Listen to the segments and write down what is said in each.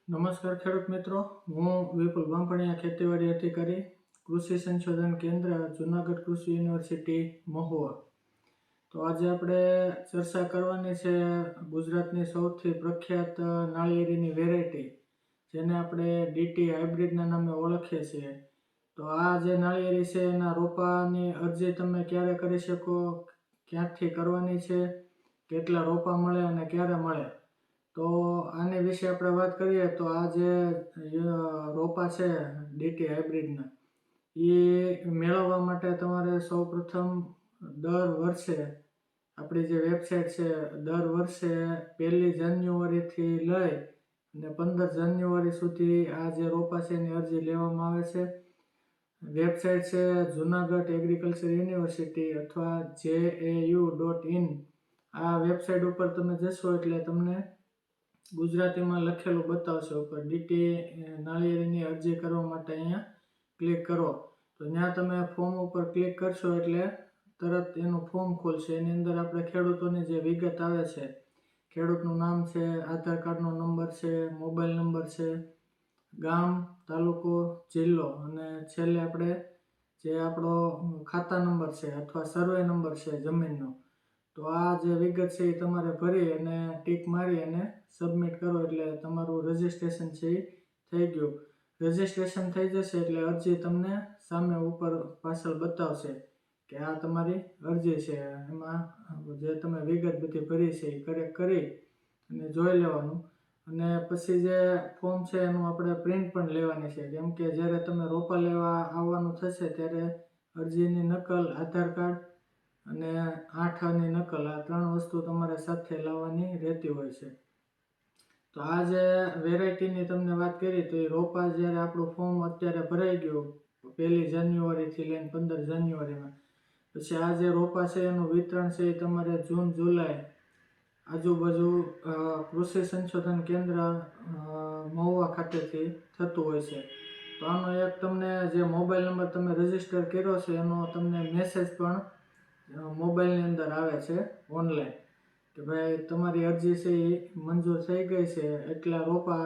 નમસ્કાર ખેડૂત મિત્રો, હું વિપુલ બાંભણિયા, ખેતીવાડી અધિકારી, કૃષિ સંશોધન કેન્દ્ર, જૂનાગઢ કૃષિ યુનિવર્સિટી, મહુવા. તો આજે આપણે ચર્ચા કરવાની છે ગુજરાતની સૌથી પ્રખ્યાત નાળિયેરીની વેરાયટી, જેને આપણે ડીટી હાઇબ્રિડના નામે ઓળખીએ છીએ. તો આ જે નાળિયેરી છે એના રોપાની અરજી તમે ક્યારે કરી શકો, ક્યાંથી કરવાની છે, કેટલા રોપા મળે અને ક્યારે મળે. તો આની વિશે આપણે વાત કરીએ તો આ જે રોપા છે ડીટી હાઇબ્રિડના, એ મેળવવા માટે તમારે સૌપ્રથમ દર વર્ષે આપણી જે વેબસાઇટ છે, દર વર્ષે 1 જાન્યુઆરીથી લઈ અને 15 જાન્યુઆરી સુધી આ જે રોપા છે એની અરજી લેવામાં આવે છે. વેબસાઇટ છે જૂનાગઢ એગ્રીકલ્ચર યુનિવર્સિટી અથવા JAU.in. આ વેબસાઇટ ઉપર તમે જશો એટલે તમને ગુજરાતીમાં લખેલું બતાવશે ઉપર ડીટી નાળિયેરીની અરજી કરવા માટે અહીંયા ક્લિક કરો. તો ત્યાં તમે ફોર્મ ઉપર ક્લિક કરશો એટલે તરત એનું ફોર્મ ખુલશે. એની અંદર આપણે ખેડૂતોની જે વિગત આવે છે, ખેડૂતનું નામ છે, આધાર કાર્ડનો નંબર છે, મોબાઈલ નંબર છે, ગામ, તાલુકો, જિલ્લો અને છેલ્લે આપણે જે આપણો ખાતા નંબર છે અથવા સર્વે નંબર છે જમીનનો. તો આ જે વિગત છે એ તમારે ભરી અને ટીક મારી અને સબમિટ કરો એટલે તમારું રજિસ્ટ્રેશન છે એ થઈ ગયું. રજિસ્ટ્રેશન થઈ જશે એટલે અરજી તમને સામે ઉપર પાછળ બતાવશે કે આ તમારી અરજી છે. એમાં જે તમે વિગત બધી ભરી છે એ કરેક્ટ કરી અને જોઈ લેવાનું. અને પછી જે ફોર્મ છે એનું આપણે પ્રિન્ટ પણ લેવાની છે, કેમ કે જ્યારે તમે રોપા લેવા આવવાનું થશે ત્યારે અરજીની નકલ, આધાર કાર્ડ અને 8 નકલ, આ 3 વસ્તુ તમારે સાથે લાવવાની રહેતી હોય છે. તો આ જે વેરાયટીની તમને વાત કરી તો એ રોપા જ્યારે આપણું ફોર્મ અત્યારે ભરાઈ ગયું 1 જાન્યુઆરીથી લઈને 15 જાન્યુઆરીમાં, પછી આ જે રોપા છે એનું વિતરણ છે એ તમારે જૂન જુલાઈ આજુબાજુ કૃષિ સંશોધન કેન્દ્ર મહુવા ખાતેથી થતું હોય છે. તો આનો એક તમને જે મોબાઈલ નંબર તમે રજીસ્ટર કર્યો છે એનો તમને મેસેજ પણ મોબાઈલની અંદર આવે છે ઓનલાઈન કે ભાઈ તમારી અરજી છે એ મંજૂર થઈ ગઈ છે, એટલા રોપા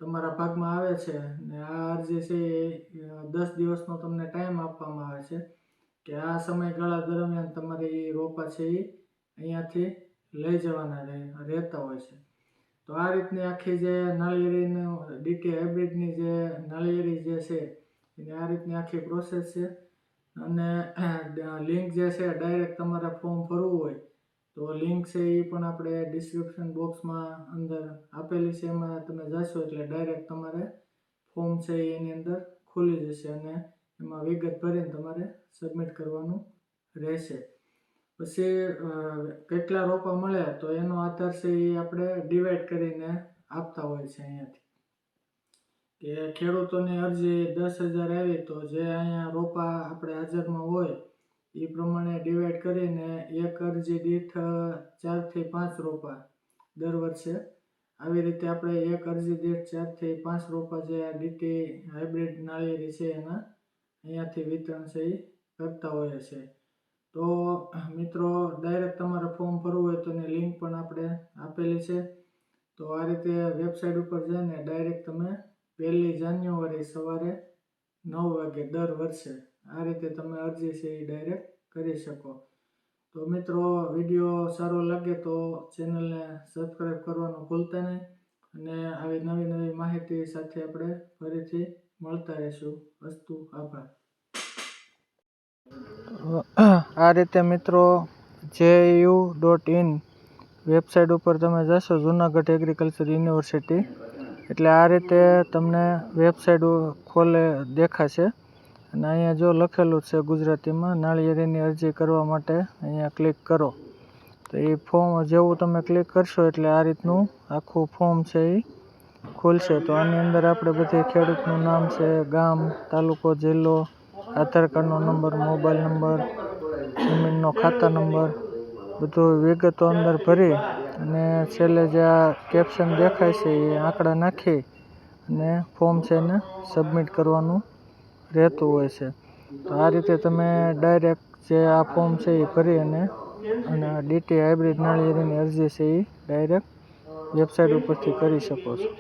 તમારા ભાગમાં આવે છે. ને આ અરજી છે એ 10 દિવસનો તમને ટાઈમ આપવામાં આવે છે કે આ સમયગાળા દરમિયાન તમારે એ રોપા છે એ અહીંયાથી લઈ જવાના રહેતા હોય છે. તો આ રીતની આખી જે નાળિયેરીનું ડીટી હાઇબ્રિડની જે નાળિયેરી જે છે એની આ રીતની આખી પ્રોસેસ છે. અને લિંક જે છે ડાયરેક્ટ તમારે ફોર્મ ભરવું હોય તો લિંક છે એ પણ આપણે ડિસ્ક્રિપ્શન બોક્સમાં અંદર આપેલી છે. એમાં તમે જશો એટલે ડાયરેક્ટ તમારે ફોર્મ છે એની અંદર ખુલી જશે અને એમાં વિગત ભરીને તમારે સબમિટ કરવાનું રહેશે. પછી કેટલા રોપા મળે તો એનો આધાર છે એ આપણે ડિવાઈડ કરીને આપતા હોય છે અહીંયાથી. કે ખેડૂતોની અરજી 10,000 આવી તો જે અહીંયા રોપા આપણે હાજરમાં હોય એ પ્રમાણે ડિવાઈડ કરીને એક અરજી દીઠ 4 થી 5 રોપા દર વર્ષે, આવી રીતે આપણે એક અરજી દીઠ 4 થી 5 રોપા જે આ ડીટી હાઇબ્રિડ નાળિયેરી છે એના અહીંયાથી વિતરણ છે એ કરતા હોય છે. તો મિત્રો ડાયરેક્ટ તમારે ફોર્મ ભરવું હોય તો એની લિંક પણ આપણે આપેલી છે. તો આ રીતે વેબસાઇટ ઉપર જઈને ડાયરેક્ટ તમે 1 જાન્યુઆરી સવારે 9 વાગે દર વર્ષે આ રીતે તમે અરજી છે એ ડાયરેક્ટ કરી શકો. તો મિત્રો વિડીયો સારો લાગે તો ચેનલને સબસ્ક્રાઈબ કરવાનું ભૂલતા નહીં અને આવી નવી નવી માહિતી સાથે આપણે ફરીથી મળતા રહીશું. અસ્તુ, આભાર. આ રીતે મિત્રો JAU.in વેબસાઇટ ઉપર તમે જશો, જૂનાગઢ એગ્રીકલ્ચર યુનિવર્સિટી, એટલે આ રીતે તમને વેબસાઇટ ખોલે દેખાશે. અને અહીંયા જો લખેલું છે ગુજરાતીમાં નાળિયેરીની અરજી કરવા માટે અહીંયા ક્લિક કરો. તો એ ફોર્મ જેવું તમે ક્લિક કરશો એટલે આ રીતનું આખું ફોર્મ છે એ ખુલશે. તો આની અંદર આપણે બધી ખેડૂતનું નામ છે, ગામ, તાલુકો, જિલ્લો, આધાર કાર્ડનો નંબર, મોબાઈલ નંબર, જમીનનો ખાતા નંબર, બધું વિગતો અંદર ભરી અને છેલ્લે જે આ કેપ્શન દેખાય છે એ આંકડા નાખી અને ફોર્મ છે એને સબમિટ કરવાનું રહેતું હોય છે. તો આ રીતે તમે ડાયરેક્ટ જે આ ફોર્મ છે એ ભરી અને ડીટી હાઇબ્રિડ નાળિયેરીની અરજી છે એ ડાયરેક્ટ વેબસાઇટ ઉપરથી કરી શકો છો.